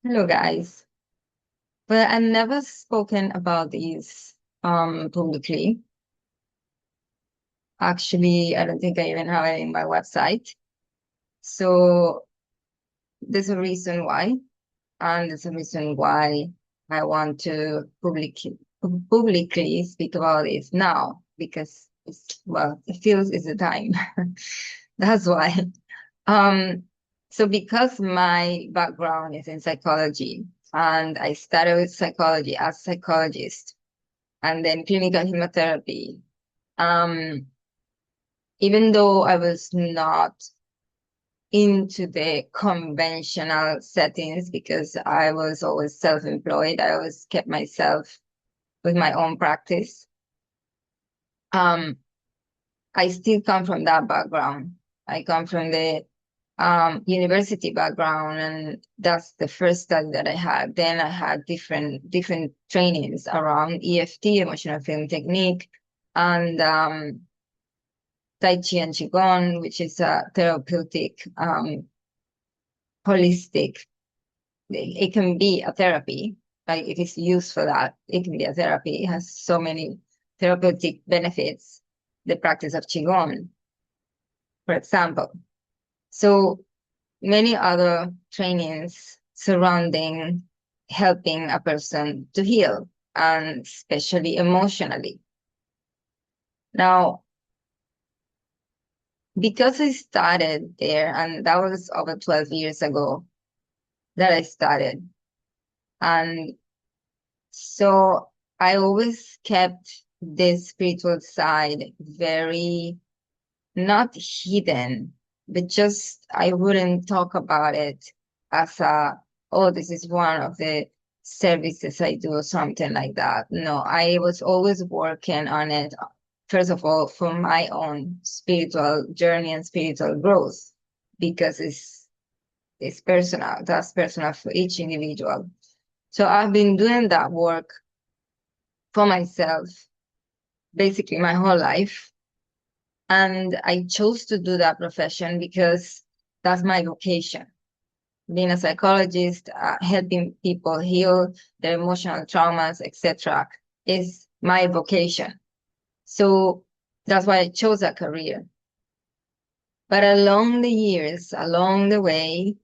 Hello, guys. Well, I've never spoken about these publicly. Actually, I don't think I even have it in my website. So there's a reason why, and there's a reason why I want to publicly speak about it now because it feels it's the time. That's why. Um, so because my background is in psychology, and I started with psychology as a psychologist and then clinical chemotherapy. Um, Even though I was not into the conventional settings because I was always self-employed, I always kept myself with my own practice. Um, I still come from that background. I come from the university background, and that's the first study that I had. Then I had different trainings around EFT, emotional feeling technique, and Tai Chi and Qigong, which is a therapeutic, holistic. It can be a therapy, like if it's used for that, it can be a therapy. It has so many therapeutic benefits. The practice of Qigong, for example. So many other trainings surrounding helping a person to heal, and especially emotionally. Now, because I started there, and that was over 12 years ago that I started. And so I always kept this spiritual side very not hidden, but just I wouldn't talk about it as oh, this is one of the services I do or something like that. No, I was always working on it, first of all, for my own spiritual journey and spiritual growth, because it's personal. That's personal for each individual. So I've been doing that work for myself basically my whole life. And I chose to do that profession because that's my vocation. Being a psychologist, helping people heal their emotional traumas, etc., is my vocation. So that's why I chose that career. But along the years, along the way,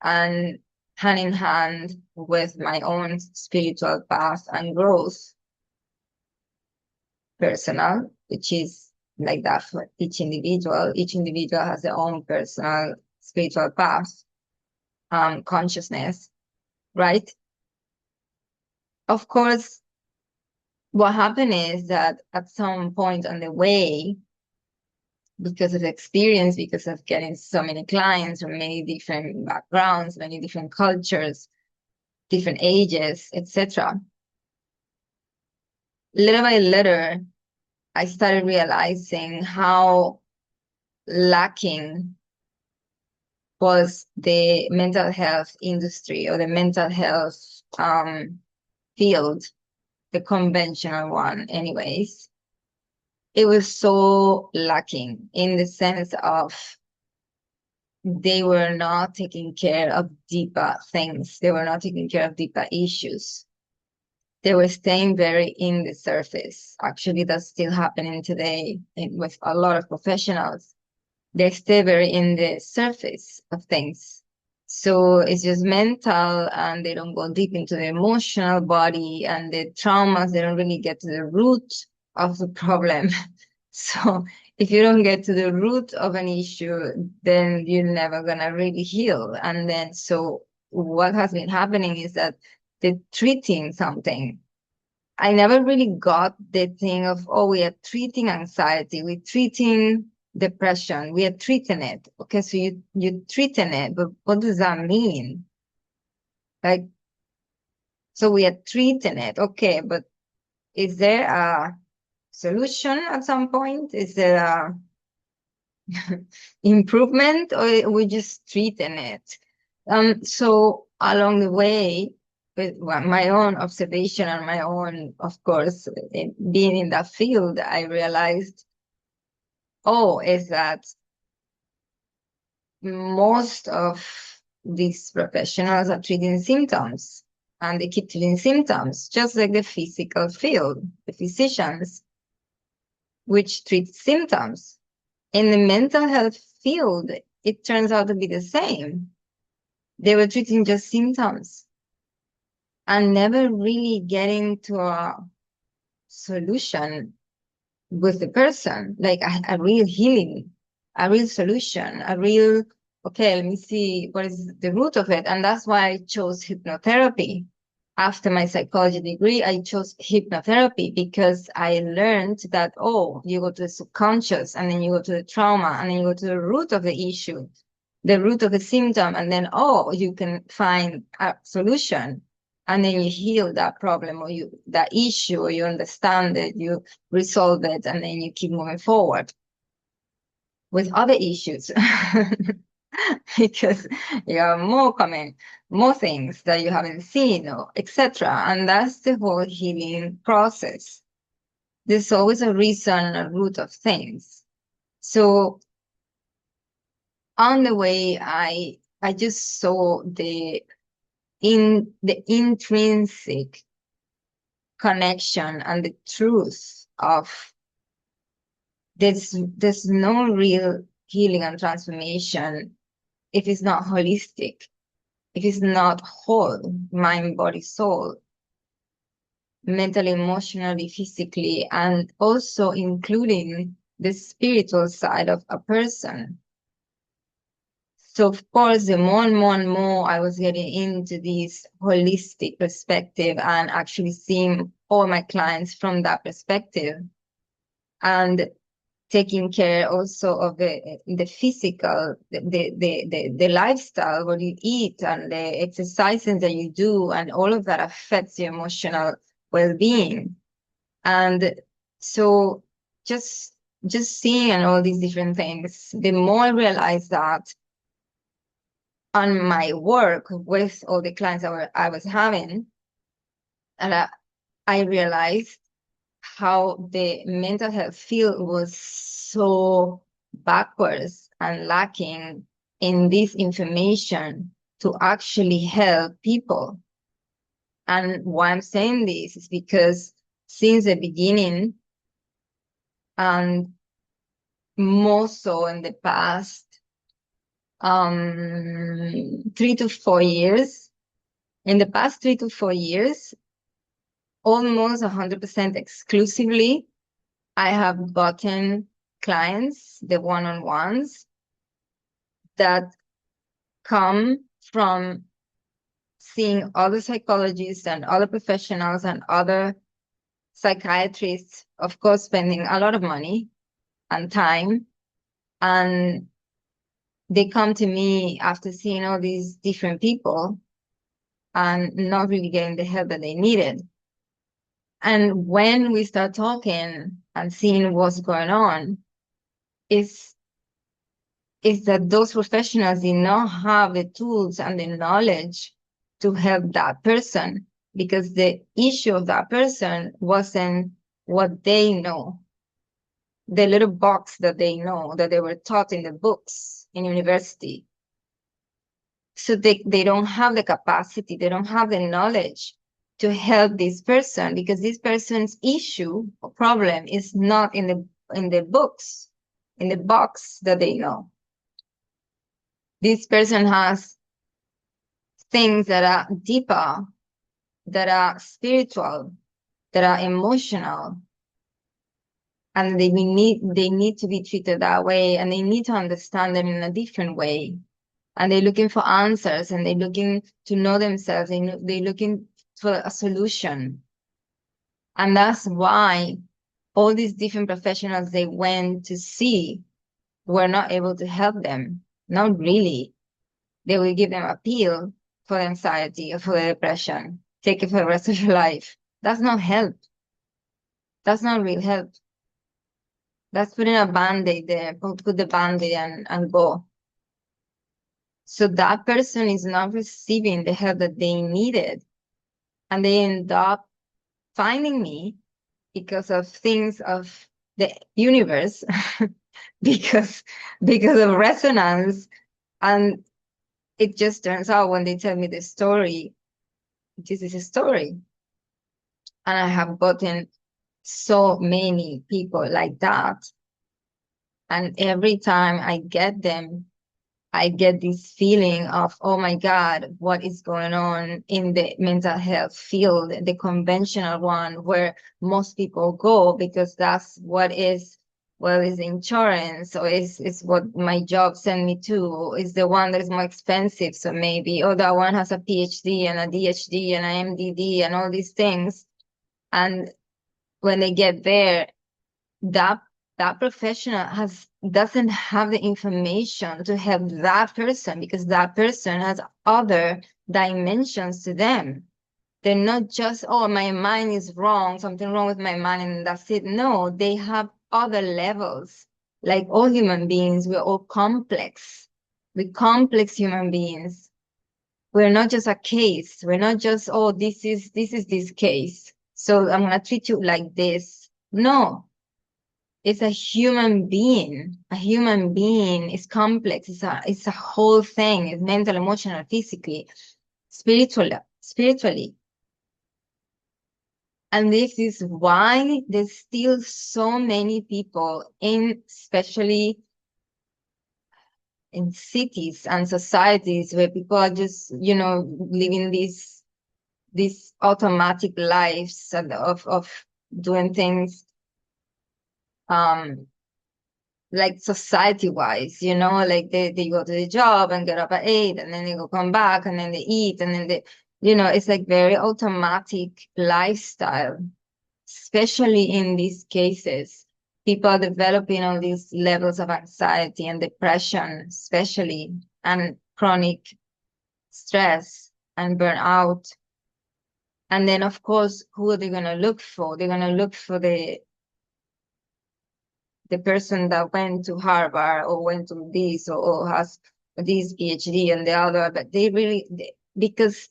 and hand in hand with my own spiritual path and growth, personal, which is like that for each individual. Each individual has their own personal spiritual path, consciousness, right? Of course, what happened is that at some point on the way, because of experience, because of getting so many clients from many different backgrounds, many different cultures, different ages, etc., little by little, I started realizing how lacking was the mental health industry or the mental health field, the conventional one, anyways. It was so lacking in the sense of they were not taking care of deeper things. They were not taking care of deeper issues. They were staying very in the surface. Actually, that's still happening today with a lot of professionals. They stay very in the surface of things. So it's just mental, and they don't go deep into the emotional body and the traumas. They don't really get to the root of the problem. So if you don't get to the root of an issue, then you're never gonna really heal. And then so what has been happening is that they're treating something. I never really got the thing of, oh, we are treating anxiety, we're treating depression, we are treating it. Okay, so you're treating it, but what does that mean? Like, so we are treating it, okay, but is there a solution at some point? Is there a improvement, or we just treating it? So along the way, with my own observation and my own, of course, being in that field, I realized, oh, is that most of these professionals are treating symptoms, and they keep treating symptoms, just like the physical field, the physicians, which treat symptoms. In the mental health field, it turns out to be the same. They were treating just symptoms and never really getting to a solution with the person, like a real healing, a real solution, a real, okay, let me see what is the root of it. And that's why I chose hypnotherapy. After my psychology degree, I chose hypnotherapy because I learned that, oh, you go to the subconscious, and then you go to the trauma, and then you go to the root of the issue, the root of the symptom, and then, oh, you can find a solution. And then you heal that problem, or that issue, or you understand it, you resolve it, and then you keep moving forward with other issues. Because you have more coming, more things that you haven't seen, or etc. And that's the whole healing process. There's always a reason, a root of things. So on the way, I just saw the intrinsic connection and the truth of there's no real healing and transformation if it's not holistic, if it's not whole, mind, body, soul, mentally, emotionally, physically, and also including the spiritual side of a person. So of course, the more and more and more I was getting into this holistic perspective and actually seeing all my clients from that perspective, and taking care also of the physical, the lifestyle, what you eat and the exercises that you do, and all of that affects your emotional well-being. And so just seeing and all these different things, the more I realized that on my work with all the clients I was having, and I realized how the mental health field was so backwards and lacking in this information to actually help people. And why I'm saying this is because since the beginning, and more so in the past 3 to 4 years, in the past 3 to 4 years, almost 100% exclusively, I have gotten clients, the one-on-ones, that come from seeing other psychologists and other professionals and other psychiatrists, of course, spending a lot of money and time. And they come to me after seeing all these different people and not really getting the help that they needed. And when we start talking and seeing what's going on, is that those professionals did not have the tools and the knowledge to help that person, because the issue of that person wasn't what they know, the little box that they know, that they were taught in the books in university. So they don't have the capacity, they don't have the knowledge to help this person, because this person's issue or problem is not in the books, in the box that they know. This person has things that are deeper, that are spiritual, that are emotional, and they need to be treated that way, and they need to understand them in a different way. And they're looking for answers, and they're looking to know themselves. They're looking for a solution. And that's why all these different professionals they went to see were not able to help them. Not really. They will give them a pill for the anxiety or for the depression. Take it for the rest of your life. That's not help. That's not real help. That's putting a band-aid there, put the band-aid and go. So that person is not receiving the help that they needed. And they end up finding me because of things of the universe, because of resonance, And it just turns out when they tell me the story, this is a story. And I have gotten so many people like that. And every time I get them, I get this feeling of, oh my God, what is going on in the mental health field, the conventional one where most people go because that's what is, well, is insurance, or is what my job sent me to, is the one that is more expensive. So maybe, oh, that one has a PhD and a DhD and an MDD and all these things. And when they get there, that that professional doesn't have the information to help that person because that person has other dimensions to them. They're not just, oh, my mind is wrong, something wrong with my mind, and that's it. No, they have other levels. Like all human beings, we're all complex. We're complex human beings. We're not just a case. We're not just, oh, this case, so I'm gonna treat you like this. No, it's a human being. A human being is complex. It's a whole thing. It's mental, emotional, physically, spiritually. And this is why there's still so many people especially in cities and societies where people are just, living these automatic lives of doing things like society wise, like they go to the job and get up at 8 and then they go come back and then they eat and then it's like very automatic lifestyle, especially in these cases. People are developing all these levels of anxiety and depression, especially, and chronic stress and burnout. And then, of course, who are they going to look for? They're going to look for the person that went to Harvard or went to this or has this PhD and the other, but because,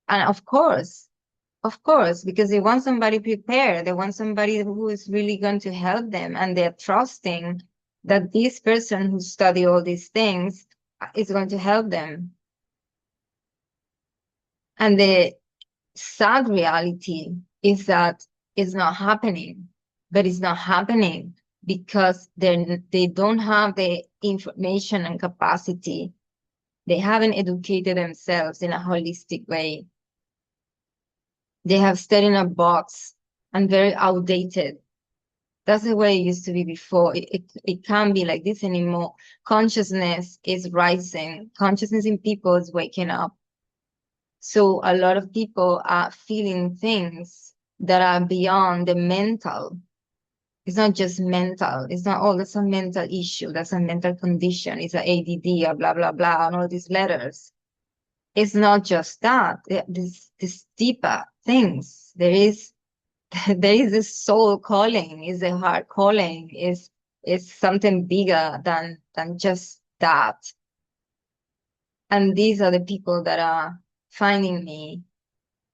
and of course, because they want somebody prepared. They want somebody who is really going to help them, and they're trusting that this person who studied all these things is going to help them. And the sad reality is that it's not happening, but it's not happening because they don't have the information and capacity. They haven't educated themselves in a holistic way. They have stayed in a box and very outdated. That's the way it used to be before. It can't be like this anymore. Consciousness is rising. Consciousness in people is waking up. So a lot of people are feeling things that are beyond the mental. It's not just mental. It's not, oh, that's a mental issue. That's a mental condition. It's a ADD, or blah, blah, blah, and all these letters. It's not just that. This deeper things. There is a soul calling, is a heart calling, is something bigger than just that. And these are the people that are finding me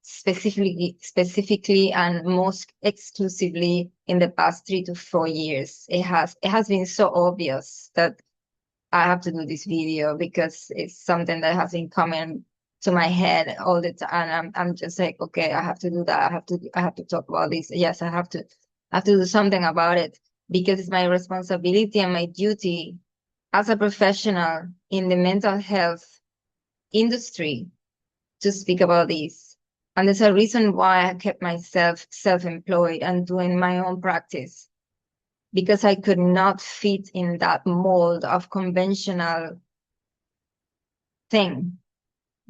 specifically and most exclusively in the past 3 to 4 years. It has been so obvious that I have to do this video because it's something that has been coming to my head all the time. And I'm just like, okay, I have to do that. I have to talk about this. Yes, I have to do something about it because it's my responsibility and my duty as a professional in the mental health industry to speak about this. And there's a reason why I kept myself self-employed and doing my own practice, because I could not fit in that mold of conventional thing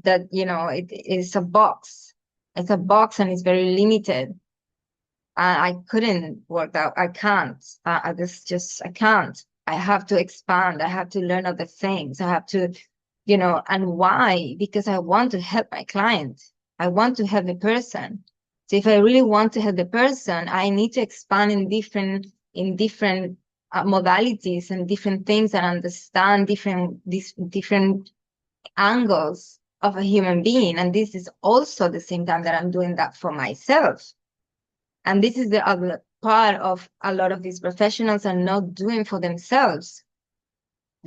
that, it is a box. It's a box and it's very limited. I couldn't work out. I can't. I can't. I have to expand. I have to learn other things. I have to, and why? Because I want to help my client. I want to help the person. So if I really want to help the person, I need to expand in different modalities and different things and understand different angles of a human being. And this is also the same time that I'm doing that for myself. And this is the other part of a lot of these professionals are not doing for themselves.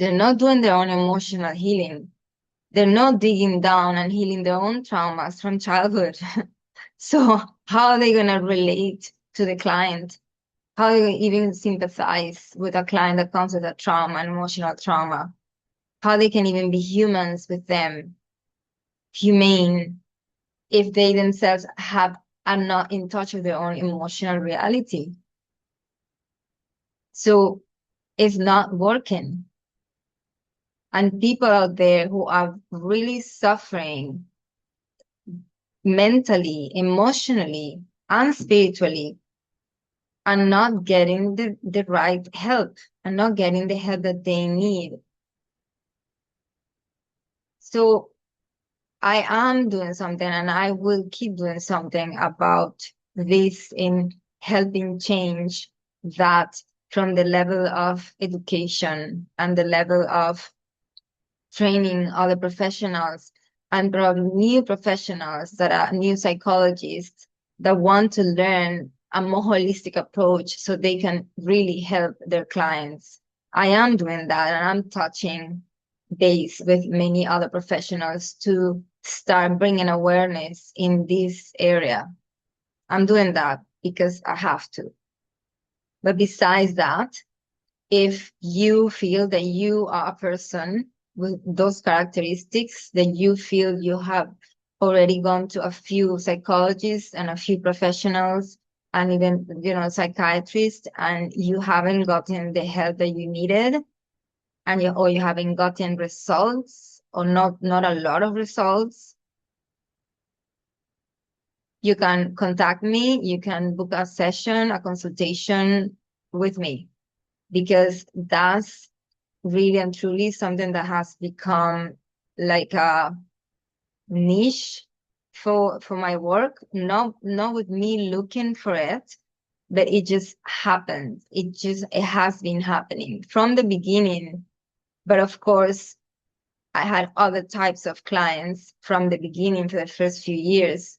They're not doing their own emotional healing. They're not digging down and healing their own traumas from childhood. So how are they going to relate to the client? How are they even sympathize with a client that comes with a trauma, an emotional trauma? How they can even be humans with them, humane, if they themselves are not in touch with their own emotional reality. So it's not working. And people out there who are really suffering mentally, emotionally, and spiritually are not getting the right help and not getting the help that they need. So I am doing something and I will keep doing something about this in helping change that from the level of education and the level of training other professionals and probably new professionals that are new psychologists that want to learn a more holistic approach so they can really help their clients. I am doing that and I'm touching base with many other professionals to start bringing awareness in this area. I'm doing that because I have to. But besides that, if you feel that you are a person with those characteristics, that you feel you have already gone to a few psychologists and a few professionals and even, psychiatrists, and you haven't gotten the help that you needed, and or you haven't gotten results or not a lot of results, you can contact me. You can book a session, a consultation with me, because that's really and truly something that has become like a niche for my work. Not with me looking for it, but it just happened. It has been happening from the beginning. But of course, I had other types of clients from the beginning for the first few years.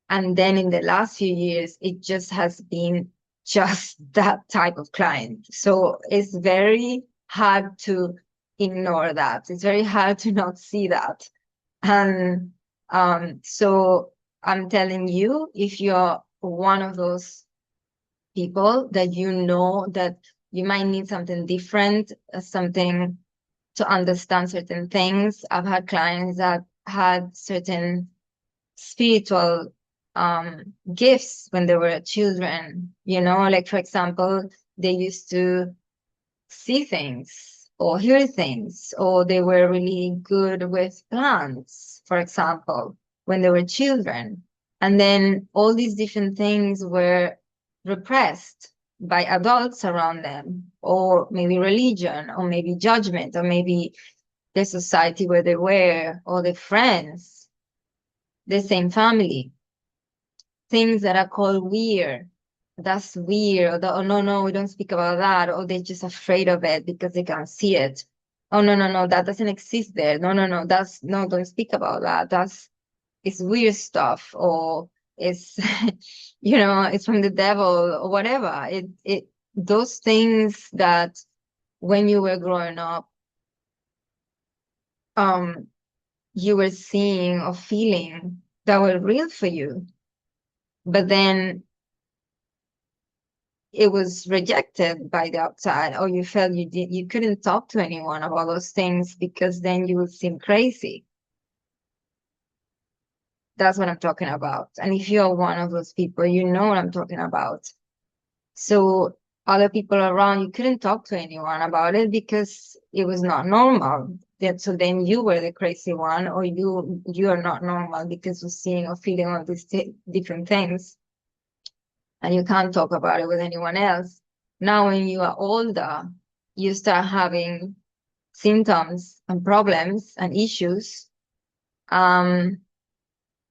And then in the last few years, it just has been just that type of client. So it's very hard to ignore that. It's very hard to not see that. And so I'm telling you, if you're one of those people that you know that you might need something different, something to understand certain things. I've had clients that had certain spiritual gifts when they were children, like for example, they used to see things or hear things, or they were really good with plants, for example, when they were children. And then all these different things were repressed by adults around them, or maybe religion, or maybe judgment, or maybe the society where they were, or the friends, the same family. Things that are called weird. That's weird. Or no, no, we don't speak about that. Or they're just afraid of it because they can't see it. Oh, no, no, no, that doesn't exist there. No, no, no, no, don't speak about that. It's weird stuff. Or it's, it's from the devil or whatever. Those things that when you were growing up, um, you were seeing or feeling that were real for you. But then it was rejected by the outside, or you felt you couldn't talk to anyone about those things because then you would seem crazy. That's what I'm talking about. And if you're one of those people, you know what I'm talking about. So other people around, you couldn't talk to anyone about it because it was not normal. So then you were the crazy one, or you are not normal because you're seeing or feeling all these different things, and you can't talk about it with anyone else. Now, when you are older, you start having symptoms and problems and issues. Um,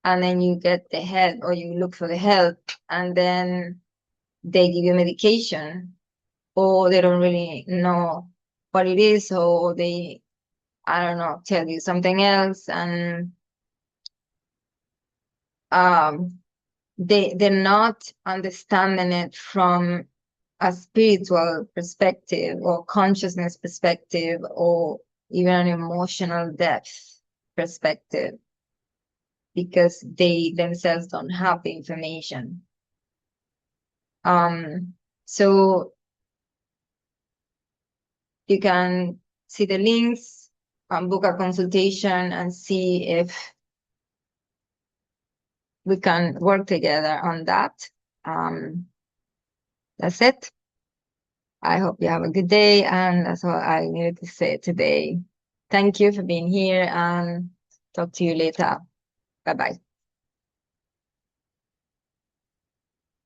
and then you get the help, or you look for the help, and then they give you medication, or they don't really know what it is, or they, I don't know, tell you something else, and they're not understanding it from a spiritual perspective or consciousness perspective or even an emotional depth perspective because they themselves don't have the information. So you can see the links and book a consultation and see if we can work together on that. That's it. I hope you have a good day, and that's all I needed to say today. Thank you for being here, and talk to you later. Bye bye.